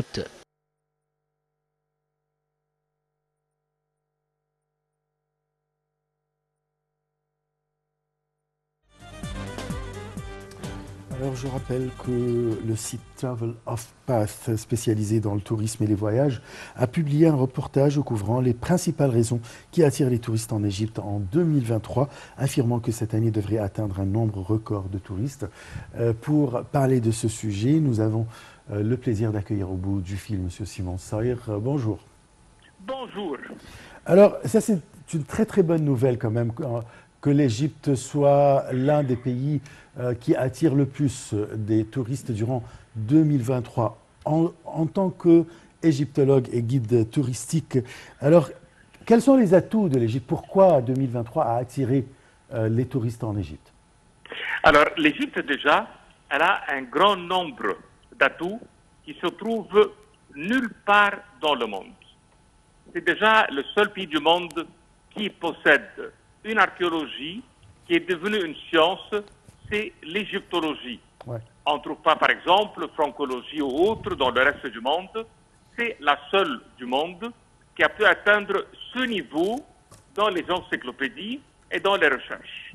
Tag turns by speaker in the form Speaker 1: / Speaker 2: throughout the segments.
Speaker 1: écoute.
Speaker 2: Alors je rappelle que le site Travel of Path, spécialisé dans le tourisme et les voyages, a publié un reportage couvrant les principales raisons qui attirent les touristes en Égypte en 2023, affirmant que cette année devrait atteindre un nombre record de touristes. Pour parler de ce sujet, nous avons le plaisir d'accueillir au bout du fil M. Simon Saïr. Bonjour.
Speaker 3: Bonjour.
Speaker 2: Alors, ça c'est une très très bonne nouvelle quand même, que l'Égypte soit l'un des pays qui attire le plus des touristes durant 2023. En tant qu'égyptologue et guide touristique, alors quels sont les atouts de l'Égypte? Pourquoi 2023 a attiré les touristes en Égypte?
Speaker 3: Alors, l'Égypte, déjà, elle a un grand nombre d'atouts qui se trouvent nulle part dans le monde. C'est déjà le seul pays du monde qui possède une archéologie qui est devenue une science, c'est l'égyptologie.
Speaker 2: Ouais.
Speaker 3: On ne trouve pas, par exemple, francolologie ou autre dans le reste du monde. C'est la seule du monde qui a pu atteindre ce niveau dans les encyclopédies et dans les recherches.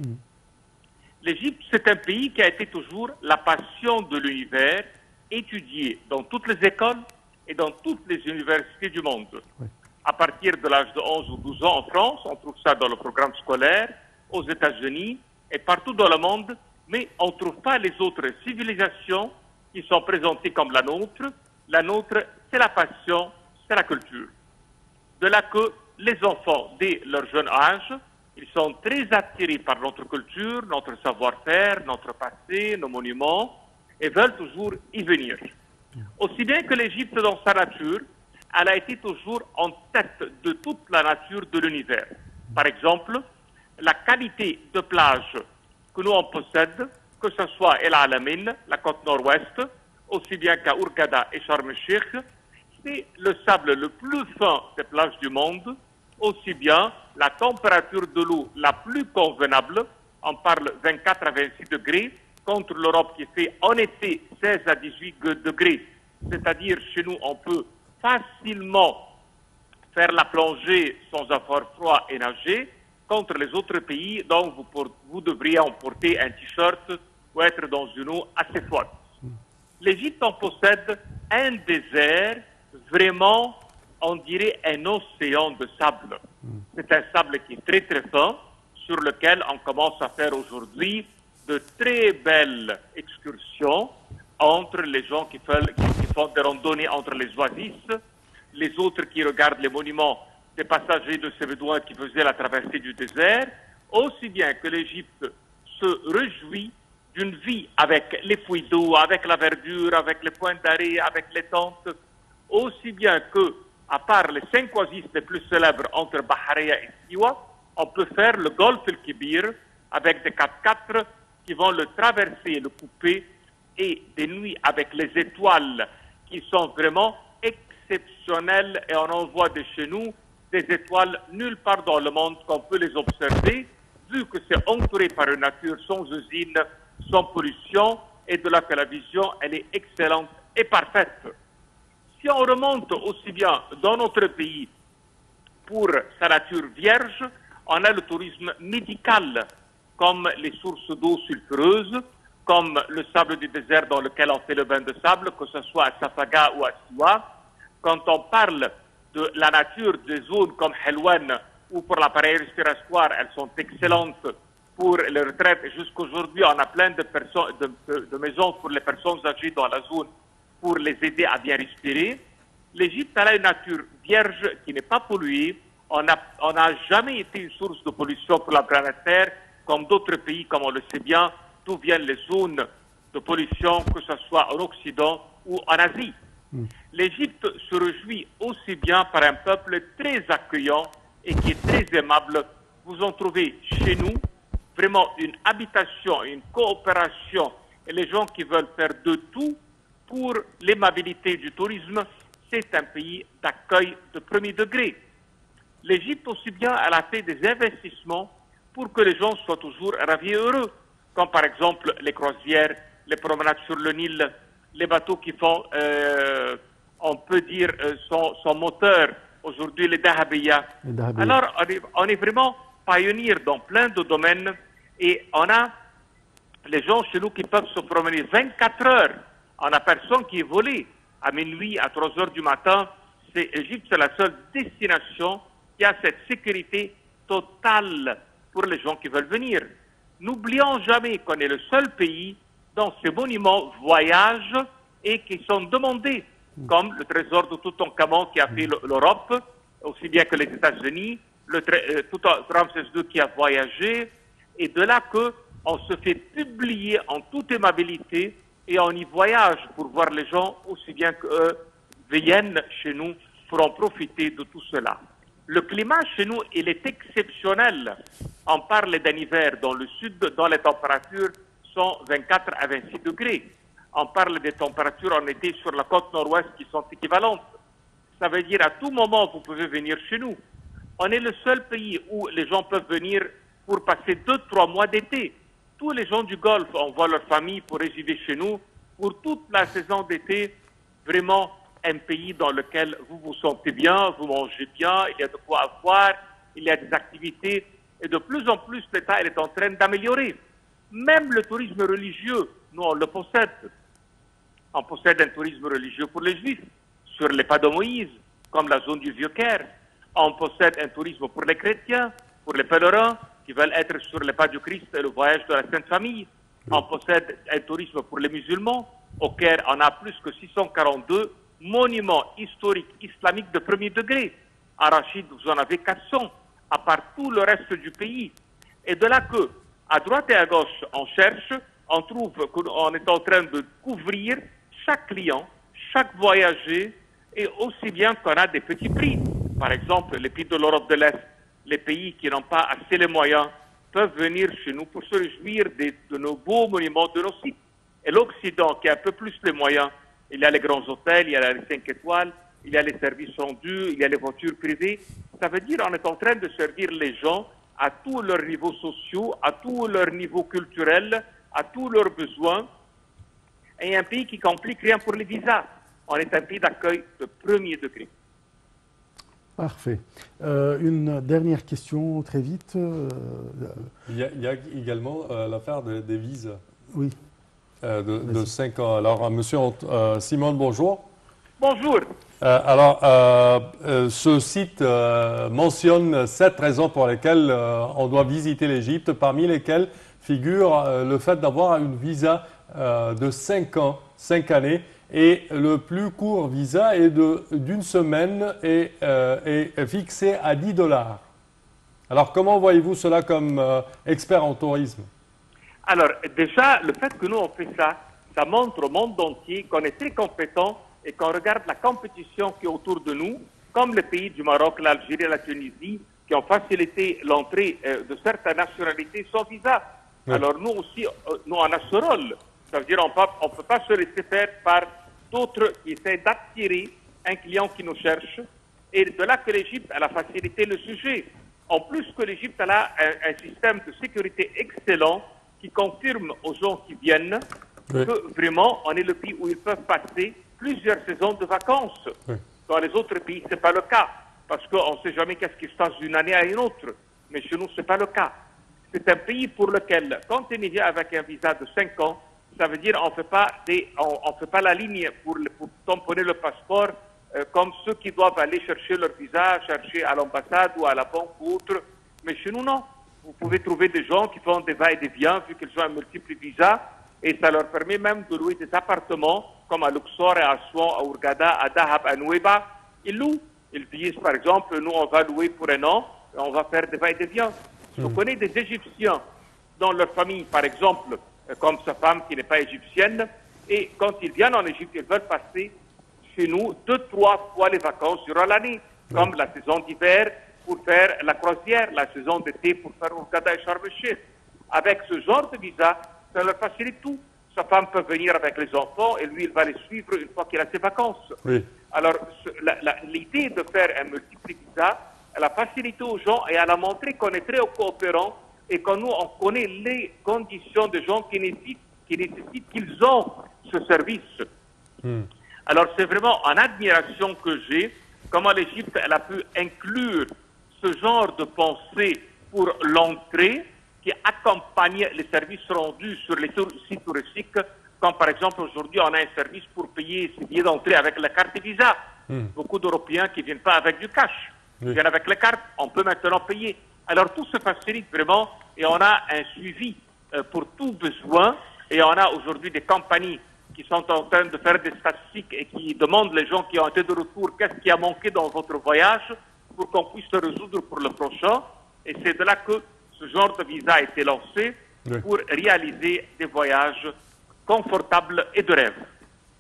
Speaker 3: L'Égypte, c'est un pays qui a été toujours la passion de l'univers, étudié dans toutes les écoles et dans toutes les universités du monde.
Speaker 2: Ouais.
Speaker 3: À partir de l'âge de 11 ou 12 ans en France, on trouve ça dans le programme scolaire, aux États-Unis et partout dans le monde, mais on ne trouve pas les autres civilisations qui sont présentées comme la nôtre. La nôtre, c'est la passion, c'est la culture. De là que les enfants, dès leur jeune âge, ils sont très attirés par notre culture, notre savoir-faire, notre passé, nos monuments, et veulent toujours y venir. Aussi bien que l'Égypte, dans sa nature, elle a été toujours en tête de toute la nature de l'univers. Par exemple, la qualité de plage que nous on possède, que ce soit El Alamein, la côte nord-ouest, aussi bien qu'à Hurghada et Sharm el-Sheikh, c'est le sable le plus fin des plages du monde, aussi bien la température de l'eau la plus convenable, on parle 24 à 26 degrés, contre l'Europe qui fait en été 16 à 18 degrés. C'est-à-dire, chez nous, on peut facilement faire la plongée sans avoir froid et nager, contre les autres pays, donc vous devriez emporter un t-shirt ou être dans une eau assez froide. L'Égypte en possède un désert, vraiment, on dirait un océan de sable. C'est un sable qui est très très fin, sur lequel on commence à faire aujourd'hui de très belles excursions entre les gens qui font des randonnées entre les oasis, les autres qui regardent les monuments des passagers de ces bédouins qui faisaient la traversée du désert, aussi bien que l'Égypte se réjouit d'une vie avec les fouilles d'eau, avec la verdure, avec les points d'arrêt, avec les tentes, aussi bien que, à part les 5 oasis les plus célèbres entre Bahareya et Siwa, on peut faire le Golfe el-Kibir avec des 4x4 qui vont le traverser et le couper, et des nuits avec les étoiles qui sont vraiment exceptionnelles, et on en voit de chez nous des étoiles nulle part dans le monde qu'on peut les observer, vu que c'est entouré par une nature sans usine, sans pollution, et de là que la vision, elle est excellente et parfaite. Si on remonte aussi bien dans notre pays pour sa nature vierge, on a le tourisme médical, comme les sources d'eau sulfureuses, comme le sable du désert dans lequel on fait le bain de sable, que ce soit à Safaga ou à Siwa. Quand on parle de la nature des zones comme Helwan, ou pour l'appareil respiratoire, elles sont excellentes pour les retraites. Jusqu'aujourd'hui, on a plein de maisons pour les personnes âgées dans la zone pour les aider à bien respirer. L'Égypte a une nature vierge qui n'est pas polluée. On n'a jamais été une source de pollution pour la planète Terre, comme d'autres pays, comme on le sait bien, d'où viennent les zones de pollution, que ce soit en Occident ou en Asie. L'Égypte se réjouit aussi bien par un peuple très accueillant et qui est très aimable. Vous en trouvez chez nous vraiment une habitation, une coopération, et les gens qui veulent faire de tout pour l'aimabilité du tourisme. C'est un pays d'accueil de premier degré. L'Égypte aussi bien, elle a fait des investissements pour que les gens soient toujours ravis et heureux, comme par exemple les croisières, les promenades sur le Nil, les bateaux qui font on peut dire, son moteur, aujourd'hui les Dahabiya. Alors, on est vraiment pionnier dans plein de domaines et on a les gens chez nous qui peuvent se promener 24 heures. On n'a personne qui est volé à minuit, à 3 heures du matin. Égypte, c'est la seule destination qui a cette sécurité totale pour les gens qui veulent venir. N'oublions jamais qu'on est le seul pays dont ces monuments voyagent et qui sont demandés, comme le trésor de Toutankhamon qui a fait l'Europe, aussi bien que les États-Unis, Ramsès II qui a voyagé, et de là qu'on se fait publier en toute aimabilité et on y voyage pour voir les gens aussi bien qu'eux viennent chez nous pour en profiter de tout cela. Le climat chez nous, il est exceptionnel. On parle d'un hiver dans le sud dont les températures sont 24 à 26 degrés. On parle des températures en été sur la côte nord-ouest qui sont équivalentes. Ça veut dire à tout moment, vous pouvez venir chez nous. On est le seul pays où les gens peuvent venir pour passer 2-3 mois d'été. Tous les gens du Golfe envoient leur famille pour résider chez nous pour toute la saison d'été. Vraiment un pays dans lequel vous vous sentez bien, vous mangez bien, il y a de quoi avoir, il y a des activités. Et de plus en plus, l'État est en train d'améliorer. Même le tourisme religieux, nous on le possède. On possède un tourisme religieux pour les Juifs, sur les pas de Moïse, comme la zone du Vieux-Caire. On possède un tourisme pour les chrétiens, pour les pèlerins qui veulent être sur les pas du Christ et le voyage de la Sainte Famille. On possède un tourisme pour les musulmans. Au Caire, on a plus que 642 monuments historiques islamiques de premier degré. À Rachid, vous en avez 400, à part tout le reste du pays. Et de là que, à droite et à gauche, on cherche, on trouve qu'on est en train de couvrir chaque client, chaque voyager, et aussi bien qu'on a des petits prix. Par exemple, les pays de l'Europe de l'Est, les pays qui n'ont pas assez les moyens, peuvent venir chez nous pour se réjouir de nos beaux monuments, de nos sites. Et l'Occident, qui a un peu plus les moyens, il y a les grands hôtels, il y a les 5 étoiles, il y a les services rendus, il y a les voitures privées. Ça veut dire qu'on est en train de servir les gens à tous leurs niveaux sociaux, à tous leurs niveaux culturels, à tous leurs besoins. Et un pays qui complique rien pour les visas. On est un pays d'accueil de premier degré.
Speaker 2: Parfait. Une dernière question, très vite.
Speaker 1: Il y a également l'affaire des visas.
Speaker 2: Oui.
Speaker 1: De 5 ans. Alors, monsieur Simon, bonjour.
Speaker 3: Bonjour.
Speaker 1: Ce site mentionne 7 raisons pour lesquelles on doit visiter l'Égypte, parmi lesquelles figure le fait d'avoir une visa de 5 ans, 5 années, et le plus court visa est d'une semaine et est fixé à $10. Alors, comment voyez-vous cela comme expert en tourisme?
Speaker 3: Alors, déjà, le fait que nous on fait ça, ça montre au monde entier qu'on est très compétent et qu'on regarde la compétition qui est autour de nous, comme les pays du Maroc, l'Algérie et la Tunisie, qui ont facilité l'entrée de certaines nationalités sans visa. Oui. Alors, nous aussi, nous on a ce rôle. Ça veut dire qu'on ne peut pas se laisser faire par d'autres qui essaient d'attirer un client qui nous cherche. Et de là que l'Égypte a facilité le sujet. En plus que l'Égypte a un système de sécurité excellent qui confirme aux gens qui viennent que vraiment, on est le pays où ils peuvent passer plusieurs saisons de vacances. Oui. Dans les autres pays, ce n'est pas le cas, parce qu'on ne sait jamais qu'est-ce qui se passe d'une année à une autre. Mais chez nous, ce n'est pas le cas. C'est un pays pour lequel, quand on y vient avec un visa de 5 ans, ça veut dire qu'on ne fait pas la ligne pour tamponner le passeport comme ceux qui doivent aller chercher leur visa, chercher à l'ambassade ou à la banque ou autre. Mais chez nous, non. Vous pouvez trouver des gens qui font des va-et-vient vu qu'ils ont un multiple visa et ça leur permet même de louer des appartements comme à Luxor, à Assouan, à Hurghada, à Dahab, à Nouéba. Ils louent. Ils disent par exemple, nous on va louer pour un an et on va faire des va-et-vient. Je connais des Égyptiens dans leur famille, par exemple, comme sa femme qui n'est pas égyptienne, et quand ils viennent en Égypte, ils veulent passer chez nous 2-3 fois les vacances durant l'année, comme la saison d'hiver pour faire la croisière, la saison d'été pour faire Hurghada et Sharm el-Sheikh. Avec ce genre de visa, ça leur facilite tout. Sa femme peut venir avec les enfants et lui, il va les suivre une fois qu'il a ses vacances. Oui. Alors, l'idée de faire un multiple visa, elle a facilité aux gens et elle a montré qu'on est très coopérants et que nous, on connaît les conditions des gens qui nécessitent qu'ils ont ce service. Alors c'est vraiment en admiration que j'ai comment l'Égypte elle a pu inclure ce genre de pensée pour l'entrée qui accompagne les services rendus sur les sites touristiques, comme par exemple aujourd'hui on a un service pour payer ses billets d'entrée avec la carte Visa. Beaucoup d'Européens qui ne viennent pas avec du cash, ils viennent avec les cartes, on peut maintenant payer. Alors tout se facilite vraiment et on a un suivi pour tout besoin et on a aujourd'hui des compagnies qui sont en train de faire des statistiques et qui demandent les gens qui ont été de retour qu'est-ce qui a manqué dans votre voyage pour qu'on puisse le résoudre pour le prochain. Et c'est de là que ce genre de visa a été lancé pour réaliser des voyages confortables et de rêve.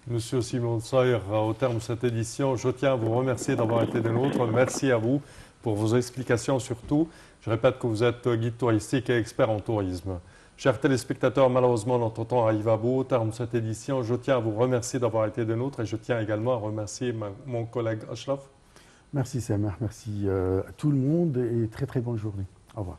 Speaker 1: Monsieur Simon Sayer, au terme de cette édition, je tiens à vous remercier d'avoir été des nôtres. Merci à vous pour vos explications surtout. Je répète que vous êtes guide touristique et expert en tourisme. Chers téléspectateurs, malheureusement, notre temps arrive à bout. Au terme de cette édition, je tiens à vous remercier d'avoir été des nôtres et je tiens également à remercier mon collègue Ashraf.
Speaker 2: Merci Samer, merci à tout le monde et très très bonne journée. Au revoir.